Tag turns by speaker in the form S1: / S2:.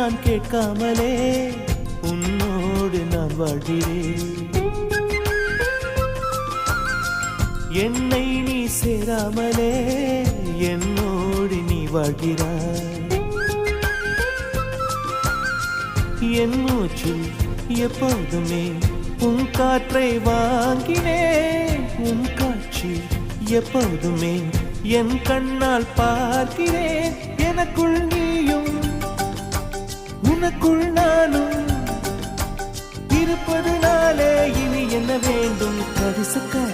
S1: நான் கேட்காமலே உன்னோடு நான் வாழ்கிறேன். என்னை நீ சேராமலே என்னோடு நீ வாழ்கிறாய். என் மூச்சில் எப்போதுமே உன் காற்றை வாங்கினேன். உன் காட்சி எப்போதுமே என் கண்ணால் பார்க்கிறேன். எனக்குள் நீயும் உனக்குள் நானும் இருப்பதுனாலே இனி என்ன வேண்டும்? கரிசக்காய்